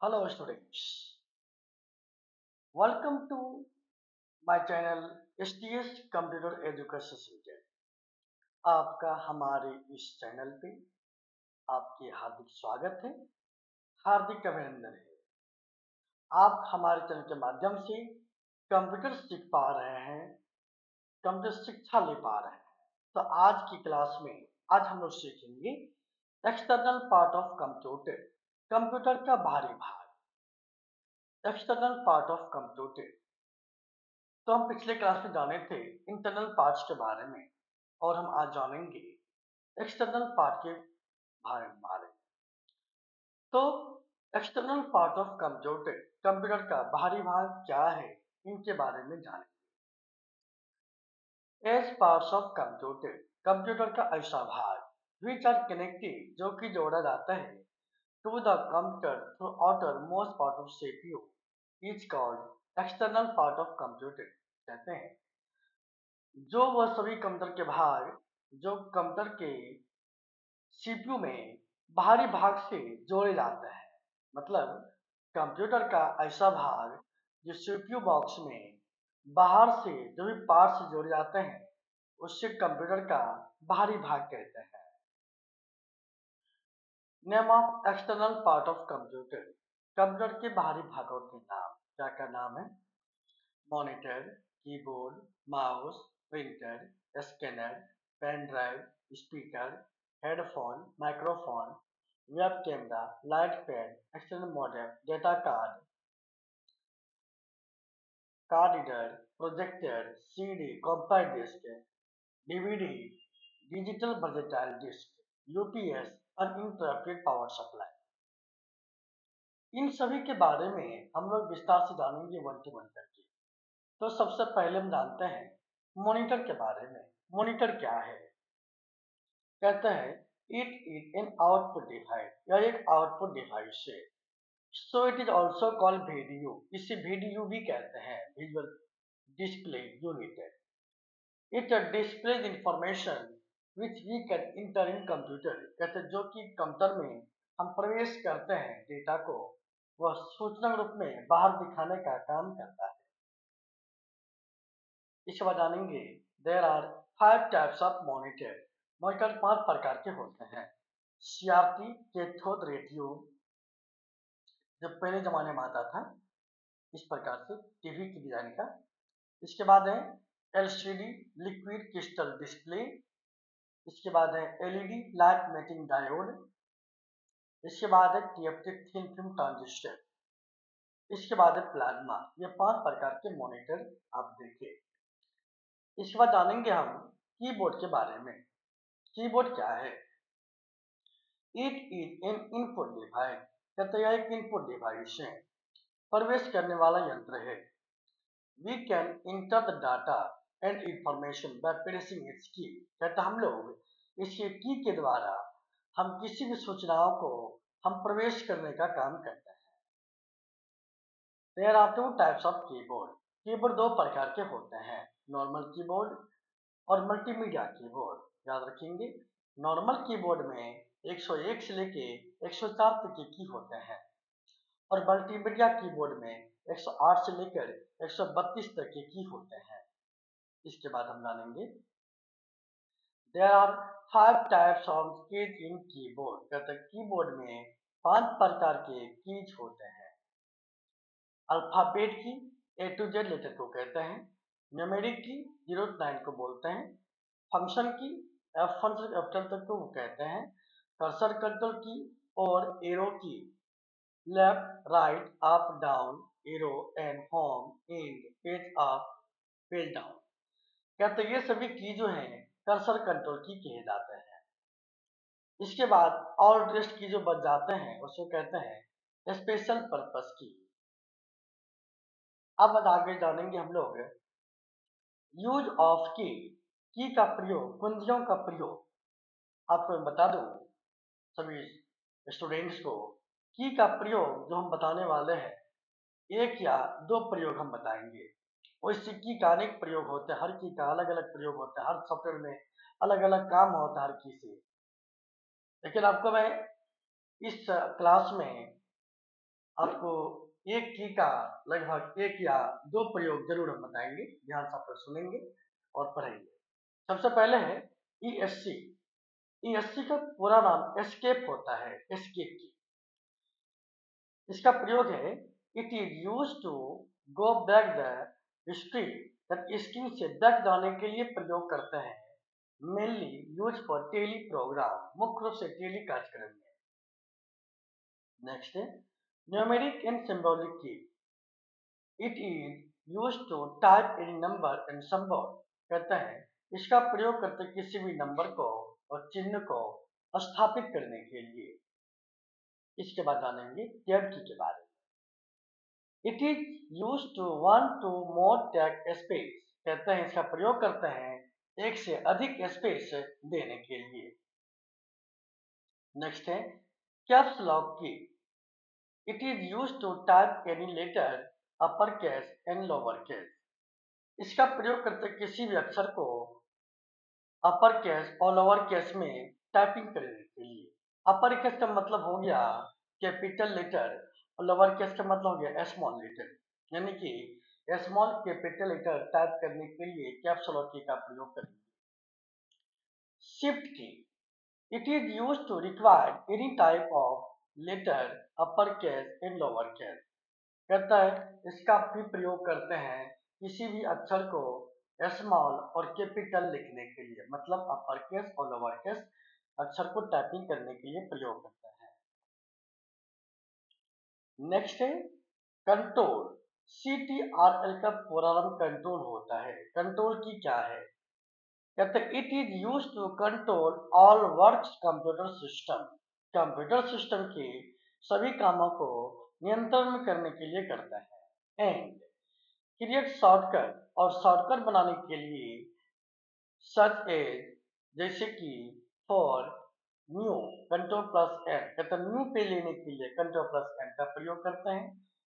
Hello students, welcome to my channel STS Computer Education Center। आपका हमारे इस channel पे आपके हार्दिक स्वागत है, हार्दिक अभिनंदन है। आप हमारे चैनल के माध्यम से कंप्यूटर सीख पा रहे हैं, कंप्यूटर शिक्षा ले पा रहे हैं। तो आज की क्लास में आज हम लोग सीखेंगे external part of computer, computer का बाहरी भाग। एक्सटर्नल पार्ट ऑफ कंप्यूटर, तो हम पिछले क्लास में जाने थे इंटरनल पार्ट्स के बारे में और हम आज जानेंगे एक्सटर्नल पार्ट के बारे में। तो external part of computer, computer का बाहरी भाग क्या है, इनके बारे में जानेंगे। As parts of computer, computer का ऐसा भाग विच आर कनेक्टेड, जो कि जोड़ा जाता है to the computer through outermost part of CPU, is called external part of computer कहते हैं। जो वह सभी कंप्यूटर के भाग जो कंप्यूटर के सीपीयू में बाहरी भाग से जोड़े जाते हैं, मतलब कंप्यूटर का ऐसा भाग जो सीपीयू बॉक्स में बाहर से जो भी पार्ट से जोड़े जाते हैं उससे कंप्यूटर का बाहरी भाग कहते हैं। Name of external part of computer, computer के बाहरी भागों के नाम क्या क्या नाम है? Monitor, keyboard, mouse, printer, scanner, pen drive, speaker, headphone, microphone, web camera, light pad, external modem, data card, card reader, projector, CD, compact disc, DVD, digital versatile disc, UPS, uninterrupted power supply. इन सभी के बारे में हम लोग विस्तार से जानेंगे वन टू वन करके। तो सबसे पहले हम जानते हैं मॉनिटर के बारे में। मॉनिटर क्या है? कहता है it is an output device, यह एक आउटपुट डिवाइस है। So it is also called video, इसे वीडियो भी कहते हैं, visual display unit. It displays information which we can enter in computer, कहते हैं जो कि कंप्यूटर में हम प्रवेश करते हैं डेटा को, वह सूचना रूप में बाहर दिखाने का काम करता है। इसके बाद जानेंगे there are 5 types of monitor. Monitor 5 प्रकार के होते हैं। सीआरटी, कैथोड रे ट्यूब, जो पहले जमाने में आता था इस प्रकार से टीवी की डिजाइन का। इसके बाद है एलसीडी, लिक्विड क्रिस्टल डिस्प्ले। इसके बाद है एलईडी, लाइट मेटिंग डायोड। इसके बाद है टीएफटी, थिन फिल्म ट्रांजिस्टर। इसके बाद है प्लाज्मा। ये 5 प्रकार के मॉनिटर आप देखें। इसके बाद जानेंगे हम कीबोर्ड के बारे में। कीबोर्ड क्या है? It is an input device, कहते हैं एक इनपुट डिवाइस है, प्रवेश करने वाला यंत्र है। We can enter the data and information by pressing its key, कहते हम लोग इसके की के द्वारा हम किसी भी सूचनाओं को हम प्रवेश करने का काम करते हैं। There are 2 types of keyboard. Keyboard 2 प्रकार के होते हैं, नॉर्मल कीबोर्ड और मल्टीमीडिया कीबोर्ड। याद रखेंगे, नॉर्मल कीबोर्ड में 101 से लेके 104 तक के की होते हैं और मल्टीमीडिया कीबोर्ड में 108 से लेकर 132 तक के की होते हैं। इसके बाद हम जानेंगे there are 5 types of keys in keyboard, कहते हैं कीबोर्ड में 5 प्रकार के कीज होते हैं। अल्फाबेट की, ए टू जेड लेटर को कहते हैं। न्यूमेरिक की 0 से 9 को बोलते हैं। फंक्शन की, F1 से F10 तक को वो कहते हैं। कर्सर कंट्रोल की और एरो की, left, right, up, down, arrow, and, home, and, page up, page down, कहते हैं ये सभी की जो है कर्सर कंट्रोल की कहे जाते हैं। इसके बाद और रेस्ट की जो बच जाते हैं उसको कहते हैं स्पेशल पर्पस की। अब आगे जानेंगे हम लोग यूज ऑफ की का प्रयोग, कुंजियों का प्रयोग। आपको मैं बता दूं सभी स्टूडेंट्स को, की का प्रयोग जो हम बताने वाले हैं, एक या दो प्रयोग हम बताएंगे। वैसे की का अनेक प्रयोग होते हैं, हर की का अलग अलग प्रयोग होता है, हर सॉफ्टवेयर में अलग अलग काम होता है हर की से। लेकिन आपको मैं इस क्लास में आपको एक की का लगभग 1 या 2 प्रयोग जरूर हम बताएंगे, ध्यान से आप सुनेंगे और पढ़ेंगे। सबसे पहले है ESC। ESC का पूरा नाम एस्केप होता है, एस्केप की। इसका प्रयोग है it is use to go back the history, screen से बैक जाने के लिए प्रयोग करते हैं। Mainly use for Tally program, मुख्य रूप से टेली कार्यक्रम में। नेक्स्ट है numeric and symbolic key. It is use to type any number and symbol, कहते हैं इसका प्रयोग करते किसी भी नंबर को और चिन्ह को स्थापित करने के लिए। इसके बाद जानेंगे टैब की के बारे में। It is use to one to more tag space, कहते हैं इसका प्रयोग करते हैं एक से अधिक स्पेस देने के लिए। नेक्स्ट है caps lock key. It is use to type any letter upper case and lower case, इसका प्रयोग करते किसी भी अक्षर को अपर केस और लोअर केस में टाइपिंग करने के लिए। अपर केस का मतलब हो गया कैपिटल लेटर और लोअर केस का मतलब हो गया स्मॉल लेटर, यानी कि स्मॉल कैपिटल लेटर टाइप करने के लिए कैप्स लॉक की का प्रयोग करेंगे। Shift key. It is use to require any type of letter upper case and lower case, कहता है इसका भी प्रयोग करते हैं किसी भी अक्षर को स्मॉल और कैपिटल लिखने के लिए, मतलब अपर केस और लोअर केस अक्षर को टाइपिंग करने के लिए प्रयोग करते हैं। नेक्स्ट है कंट्रोल। CTRL का पूरा नाम कंट्रोल होता है। कंट्रोल की क्या है, कहते हैं it is use to control all works computer system, computer system के सभी कामों को नियंत्रण में करने के लिए करता है। एंड क्रिएट शॉर्टकट, और शॉर्टकट बनाने के लिए सच एज, जैसे कि for new control plus N, कहते न्यू पे लेने के लिए कंट्रोल प्लस एन का प्रयोग करते हैं।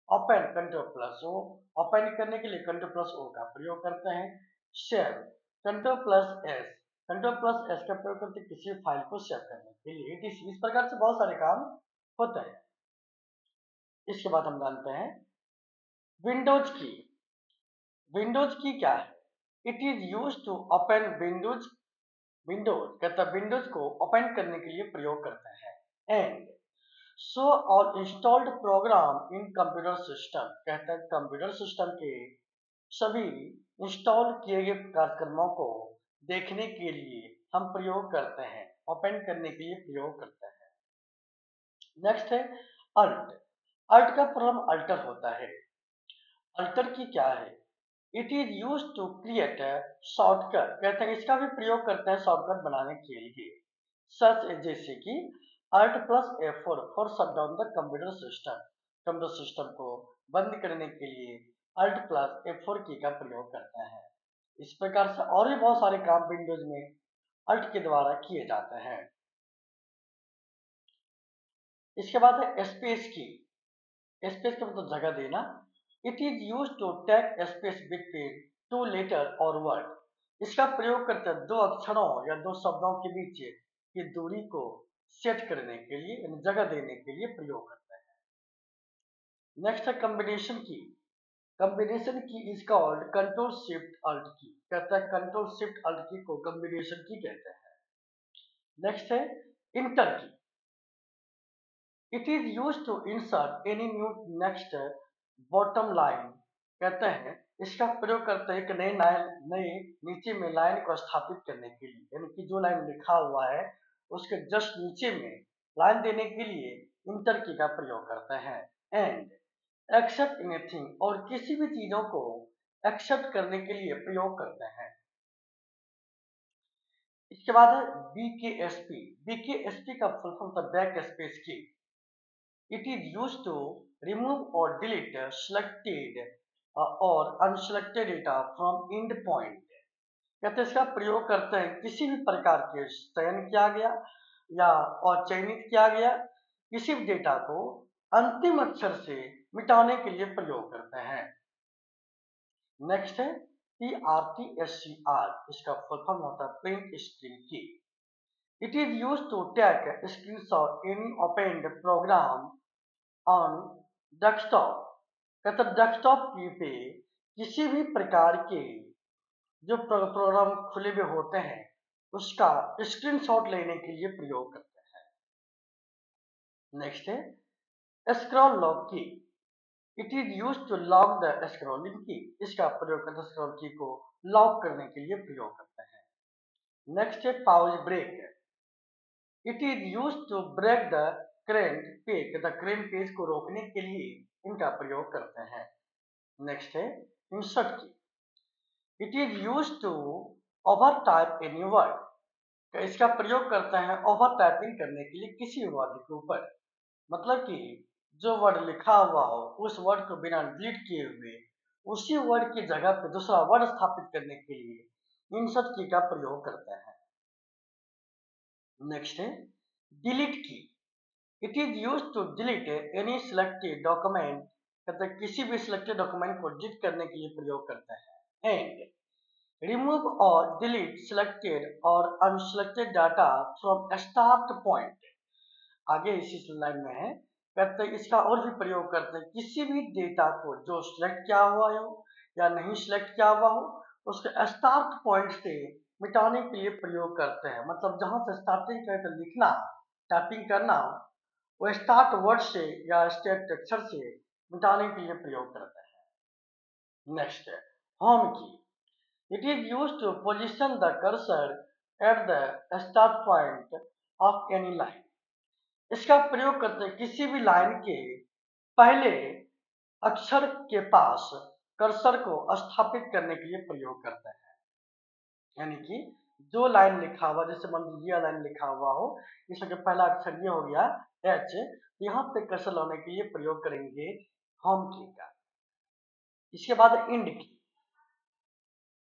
Open control plus O, open करने के लिए कंट्रोल प्लस ओ का प्रयोग करते हैं। Save control plus S, control plus S का प्रयोग करते किसी फाइल को सेव करने के लिए। इस प्रकार से बहुत सारे काम होते हैं। इसके बाद हम जानते हैं विंडोज की। विंडोज की क्या है, it is use to open Windows, Windows कहता है विंडोज को ओपन करने के लिए प्रयोग करते हैं। And show all installed program in computer system, कहता है कंप्यूटर सिस्टम के सभी इंस्टॉल किए गए कार्यक्रमों को देखने के लिए हम प्रयोग करते हैं, ओपन करने के लिए प्रयोग करते हैं। नेक्स्ट है अल्ट। अल्ट का प्रॉब्लम अल्टर होता है। अल्टर की क्या है, it is use to create shortcut, कहते हैं इसका भी प्रयोग करते हैं शॉर्टकट बनाने के लिए। सच जैसे कि Alt plus F4 for shut down the computer system, computer system को बंद करने के लिए Alt प्लस F4 की का प्रयोग करते हैं। इस प्रकार से और भी बहुत सारे काम विंडोज में Alt के द्वारा किए जाते हैं। इसके बाद है स्पेस की। स्पेस का मतलब जगह देना। It is use to take space between two letter और वर्ड, इसका प्रयोग करते हैं दो अक्षरों या दो शब्दों के बीच की दूरी को सेट करने के लिए, यानी जगह देने के लिए प्रयोग करते हैं। नेक्स्ट है combination key. Combination key is called control shift Alt key, कहता है कंट्रोल शिफ्ट अल्ट की को कॉम्बिनेशन की कहते हैं। नेक्स्ट है enter key. It is use to insert any new next bottom line, कहते हैं इसका प्रयोग करते हैं एक नए नीचे में लाइन को स्थापित करने के लिए, यानी कि जो लाइन लिखा हुआ है उसके जस्ट नीचे में लाइन देने के लिए इंटर की का प्रयोग करते हैं। एंड एक्सेप्ट एनीथिंग, और किसी भी चीजों को एक्सेप्ट करने के लिए प्रयोग करते हैं। इसके बाद है BKSP। BKSP का फुल फॉर्म था बैक स्पेस की। It is used to remove or delete selected or unselected data from end point, कहते हैं इसका प्रयोग करते हैं किसी भी प्रकार के चयन किया गया या और चयनित किया गया किसी भी डेटा को अंतिम अक्षर से मिटाने के लिए प्रयोग करते हैं। नेक्स्ट है PRTSCR, इसका फुल फॉर्म होता है print screen key. It is use to take screenshot any opened program on desktop कहते डेस्कटॉप पे किसी भी प्रकार के जो प्रोग्राम खुले हुए होते हैं उसका स्क्रीनशॉट लेने के लिए प्रयोग करते हैं। नेक्स्ट है scroll lock key. It is use to lock the scrolling key. इसका प्रयोग करते स्क्रॉल की को लॉक करने के लिए प्रयोग करते हैं। नेक्स्ट है pause break. It is use to break the current page. The current page को रोकने के लिए इनका प्रयोग करते हैं। नेक्स्ट है insert key. It is use to over type any word. इसका प्रयोग करते हैं ओवर टाइपिंग करने के लिए किसी वर्ड के ऊपर। मतलब कि जो वर्ड लिखा हुआ हो उस वर्ड को बिना डिलीट किए हुए उसी वर्ड की जगह पे दूसरा वर्ड स्थापित करने के लिए इंसर्ट की का प्रयोग करते हैं। नेक्स्ट है delete key. It is use to delete any selected document. कहते किसी भी सिलेक्टेड डॉक्यूमेंट को डिलीट करने के लिए प्रयोग करते हैं। एंड रिमूव और डिलीट सिलेक्टेड और unselected data from start point. आगे इसी लाइन में है कहते हैं इसका और भी प्रयोग करते हैं किसी भी डेटा को जो सिलेक्ट किया हुआ हो या नहीं सिलेक्ट किया हुआ हो उसके स्टार्ट पॉइंट से मिटाने के लिए प्रयोग करते हैं। मतलब जहां से स्टार्टिंग करके लिखना टाइपिंग करना वो स्टार्ट वर्ड से या स्टेट अक्षर से मिटाने के लिए प्रयोग करते हैं। नेक्स्ट है home key. It is use to position the cursor at the start point of any line. इसका प्रयोग करते हैं किसी भी लाइन के पहले अक्षर के पास कर्सर को स्थापित करने के लिए प्रयोग करते हैं। यानी कि जो लाइन लिखा हुआ जैसे मान लीजिए यह लाइन लिखा हुआ हो इसका पहला अक्षर ये हो गया एच, यहाँ पे कर्सर लाने के लिए प्रयोग करेंगे होम की का। इसके बाद end key.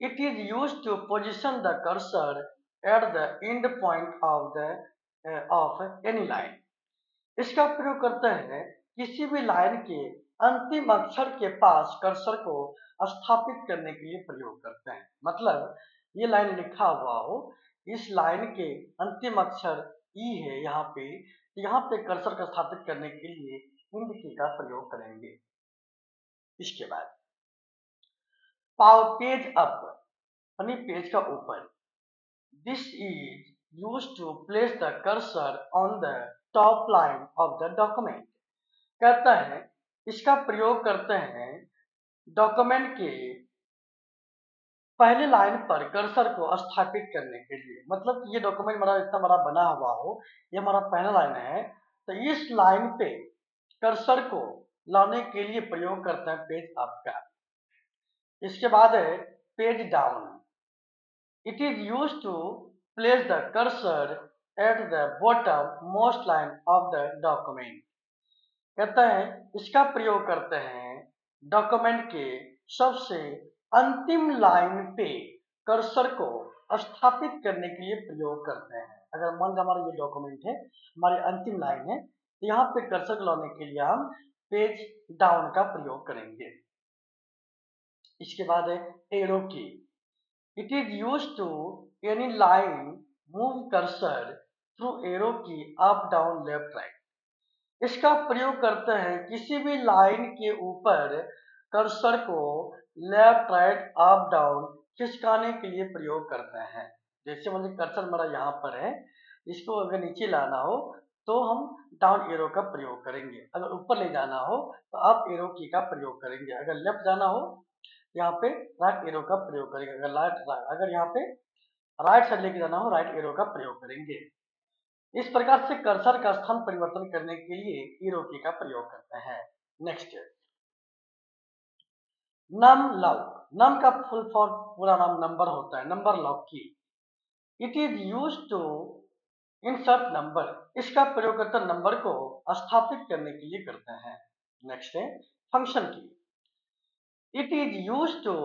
It is use to position the cursor at the end point of any line. इसका प्रयोग करते हैं किसी भी लाइन के अंतिम अक्षर के पास कर्सर को स्थापित करने के लिए प्रयोग करते हैं। मतलब ये लाइन लिखा हुआ हो इस लाइन के अंतिम अक्षर ई है यहाँ पे कर्सर को स्थापित करने के लिए इंड की का प्रयोग करेंगे। इसके बाद पेज अप यानी पेज का ऊपर। This is use to place the cursor on the top line of the document. कहता है इसका प्रयोग करते हैं डॉक्यूमेंट के पहले लाइन पर कर्सर को स्थापित करने के लिए। मतलब कि ये डॉक्यूमेंट हमारा इतना बड़ा बना हुआ हो ये हमारा पहला लाइन है तो इस लाइन पे कर्सर को लाने के लिए प्रयोग करते हैं पेज अप का। इसके बाद है page down. It is use to place the cursor at the bottom most line of the document. कहता है इसका प्रयोग करते हैं डॉक्यूमेंट के सबसे अंतिम लाइन पे कर्सर को स्थापित करने के लिए प्रयोग करते हैं। अगर मान लो हमारा ये डॉक्यूमेंट है हमारी अंतिम लाइन है तो यहाँ पे कर्सर को लाने के लिए हम पेज डाउन का प्रयोग करेंगे। इसके बाद है arrow key. It is use to any line move cursor through arrow key up down left right. इसका प्रयोग करते हैं किसी भी लाइन के ऊपर कर्सर को लेफ्ट राइट अप डाउन खिसकाने के लिए प्रयोग करते हैं। जैसे मतलब कर्सर हमारा यहाँ पर है इसको अगर नीचे लाना हो तो हम डाउन एरो का प्रयोग करेंगे। अगर ऊपर ले जाना हो तो अप एरो की का प्रयोग करेंगे। अगर लेफ्ट जाना हो यहाँ पे राइट एरो का प्रयोग करेंगे। अगर यहाँ पे राइट साइड लेके जाना हो राइट एरो का प्रयोग करेंगे। इस प्रकार से कर्सर का स्थान परिवर्तन करने के लिए एरो की का प्रयोग करते हैं। Next num lock. नम का फुल फॉर्म पूरा नाम नंबर होता है, number lock key. It is use to insert number. इसका प्रयोग करते नंबर को स्थापित करने के लिए करते हैं। नेक्स्ट है function key. It is use to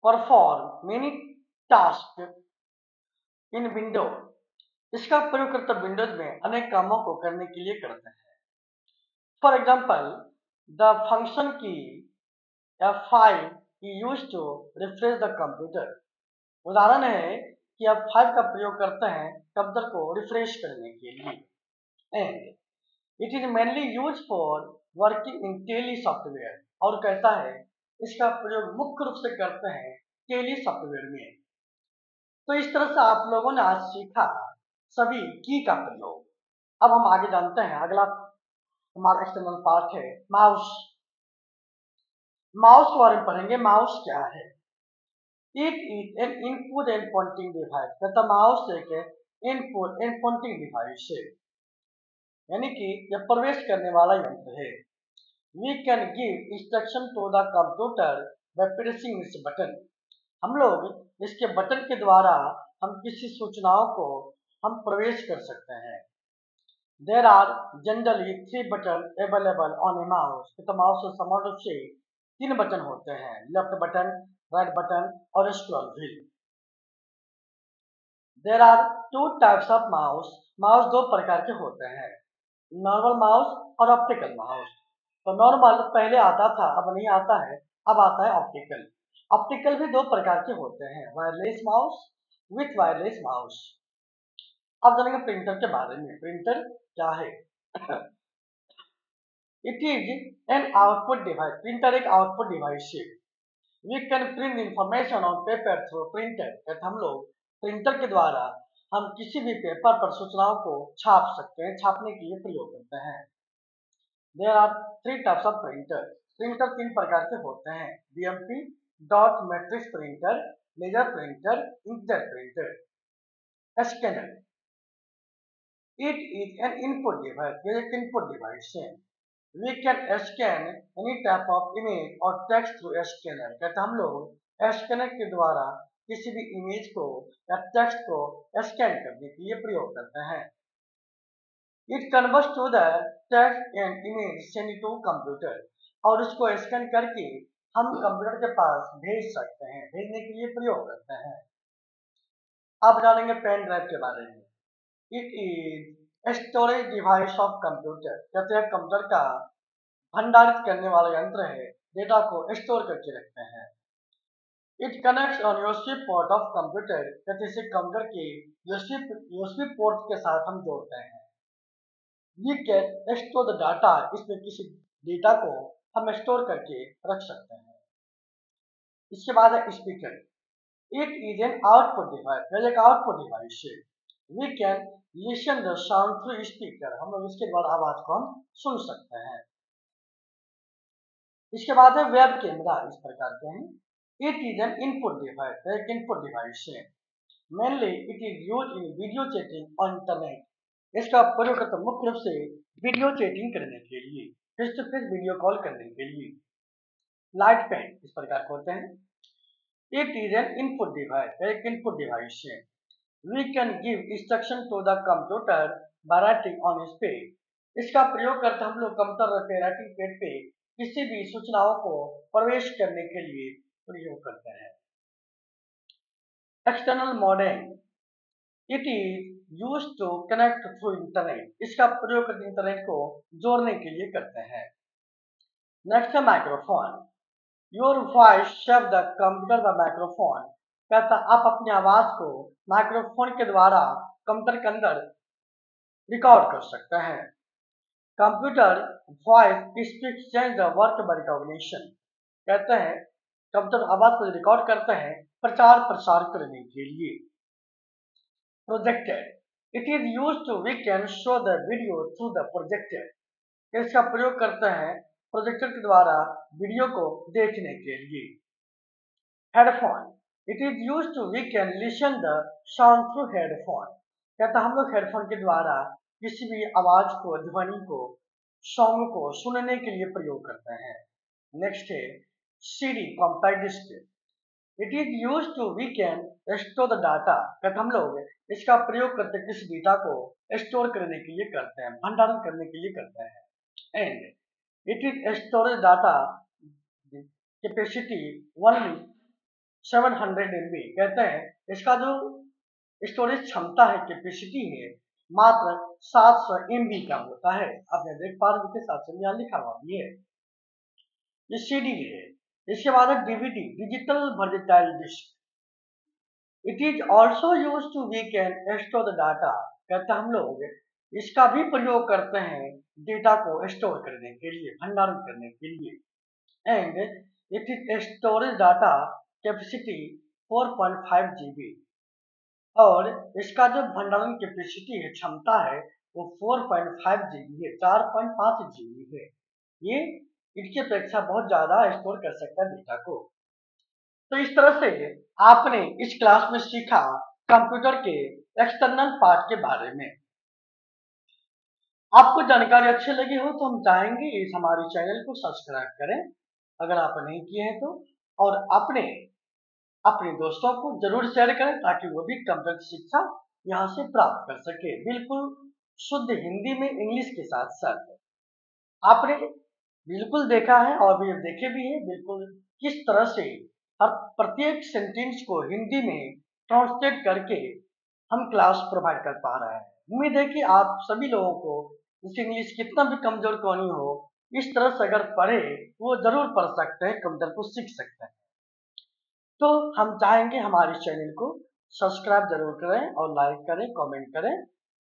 perform many task in window. इसका प्रयोग करते विंडोज में अनेक कामों को करने के लिए करते हैं। फॉर एग्जाम्पल द फंक्शन की F5 is used to refresh the computer। उदाहरण है कि F5 का प्रयोग करते हैं कंप्यूटर को रिफ्रेश करने के लिए। And it is mainly use for working in Tally software, और कहता है इसका प्रयोग मुख्य रूप से करते हैं टेली सॉफ्टवेयर में। तो इस तरह से आप लोगों ने आज सीखा सभी की का प्रयोग। अब हम आगे जानते हैं, अगला हमारा एक्सटर्नल पार्ट है माउस। माउस के बारे में पढ़ेंगे। माउस क्या है? It is an input and pointing device. कहता माउस एक इनपुट एंड पॉइंटिंग डिवाइस है, यानी कि यह प्रवेश करने वाला यंत्र है। We can give instruction to the computer by pressing this button. हम लोग इसके बटन के द्वारा हम किसी सूचनाओं को हम प्रवेश कर सकते हैं। There are generally 3 buttons available on a mouse। तो माउस में समान रूप से 3 बटन होते हैं, लेफ्ट बटन, राइट बटन और scroll wheel. There are 2 types of mouse। Mouse 2 प्रकार के होते हैं, नॉर्मल माउस और ऑप्टिकल माउस। तो नॉर्मल पहले आता था, अब नहीं आता है, अब आता है ऑप्टिकल। ऑप्टिकल भी 2 प्रकार के होते हैं, wireless mouse with wireless mouse. अब जानेंगे प्रिंटर के बारे में। प्रिंटर क्या है? It is an output device. Printer एक आउटपुट डिवाइस है। We can print information on paper through printer. हम लोग प्रिंटर के द्वारा हम किसी भी पेपर पर सूचनाओं को छाप सकते हैं, छापने के लिए प्रयोग करते हैं। There are 3 types of printer. Printer 3 प्रकार के होते हैं, BMP, dot matrix printer, laser printer, inkjet printer. Scanner it is an input device. ये एक इनपुट डिवाइस है। We can scan any type of image or text through scanner। कहते हम लोग स्कैनर के द्वारा किसी भी इमेज को या टेक्स्ट को स्कैन करने के लिए प्रयोग करते हैं। It converts to the text and image sent to computer। और उसको स्कैन करके हम कंप्यूटर के पास भेज सकते हैं, भेजने के लिए प्रयोग करते हैं। अब जानेंगे पेन ड्राइव के बारे में। It is storage device of computer. कहते हैं कंप्यूटर का भंडारित करने वाला यंत्र है, डेटा को स्टोर करके रखते हैं। It connects on USB port of computer. कहते इसे कंप्यूटर के यूएसबी पोर्ट के साथ हम जोड़ते हैं। We can store the data. इसमें किसी डेटा को हम स्टोर करके रख सकते हैं। इसके बाद है speaker. It is an output device. एक आउटपुट डिवाइस है। We can listen the sound through speaker. हम लोग इसके द्वारा आवाज को हम सुन सकते हैं। इसके बाद है वेब कैमरा। इस प्रकार के हैं। It is an input device. एक इनपुट डिवाइस है। Mainly it is use in video chatting on internet. इसका प्रयोग करते मुख्य रूप से वीडियो चैटिंग करने के लिए, face to face video call करने के लिए। लाइट पेन इस प्रकार के होते हैं। It is an input device. एक इनपुट डिवाइस है। We can give instruction to the computer by writing on its page. इसका प्रयोग करते हम लोग कंप्यूटर पे राइटिंग पैड पे किसी भी सूचनाओं को प्रवेश करने के लिए प्रयोग करते हैं। External modem. It is used to connect through internet. इसका प्रयोग करके इंटरनेट को जोड़ने के लिए करते हैं। नेक्स्ट है microphone. Your voice shape the computer the microphone. कहता आप अपनी आवाज को माइक्रोफोन के द्वारा कंप्यूटर के अंदर रिकॉर्ड कर सकते हैं। Computer voice speech change the work by recognition. कहते हैं कंप्यूटर आवाज को रिकॉर्ड करते हैं प्रचार प्रसार करने के लिए। Projector. It is used to we can show the video through the projector. इसका प्रयोग करते हैं प्रोजेक्टर के द्वारा वीडियो को देखने के लिए। Headphone. It is used to we can listen the sound through headphone. कहता हम लोग हेडफोन के द्वारा किसी भी आवाज को, ध्वनि को, सॉन्ग को सुनने के लिए प्रयोग करते हैं। नेक्स्ट है CD compact disc. It is used to we can store the data. कहते हम लोग इसका प्रयोग करते किसी डेटा को स्टोर करने के लिए करते हैं, भंडारण करने के लिए करते हैं। And it is storage data capacity only 700 MB। कहते हैं इसका जो स्टोरेज क्षमता है, कैपेसिटी है, मात्र 700 MB का होता है। आप यहाँ देख पा रहे के साथ यहाँ लिखा हुआ भी है। ये सीडी है। इसके बाद है DVD, digital versatile disc. It is also use to we can store the data. कहते हम लोग इसका भी प्रयोग करते हैं डेटा को स्टोर करने के लिए, भंडारण करने के लिए। And it is storage data capacity 4.5 GB, और इसका जो भंडारण कैपेसिटी है, क्षमता है, वो 4.5 GB है, 4.5 GB है। ये इनकी अपेक्षा बहुत ज्यादा स्टोर कर सकता है डेटा को। तो इस तरह से आपने इस क्लास में सीखा कंप्यूटर के एक्सटर्नल पार्ट के बारे में। आपको जानकारी अच्छी लगी हो तो हम चाहेंगे इस हमारे चैनल को सब्सक्राइब करें अगर आप नहीं किए हैं तो, और अपने दोस्तों को जरूर शेयर करें ताकि वो भी कंप्यूटर शिक्षा यहाँ से प्राप्त कर सके, बिल्कुल शुद्ध हिंदी में, इंग्लिश के साथ साथ। आपने बिल्कुल देखा है और भी देखे भी हैं बिल्कुल किस तरह से हर प्रत्येक सेंटेंस को हिंदी में ट्रांसलेट करके हम क्लास प्रोवाइड कर पा रहे हैं। उम्मीद है कि आप सभी लोगों को इस इंग्लिश कितना भी कमजोर क्यों नहीं हो, इस तरह से अगर पढ़े वो जरूर पढ़ सकते हैं, कंप्यूटर को सीख सकते हैं। तो हम चाहेंगे हमारे चैनल को सब्सक्राइब जरूर करें और लाइक करें, कमेंट करें।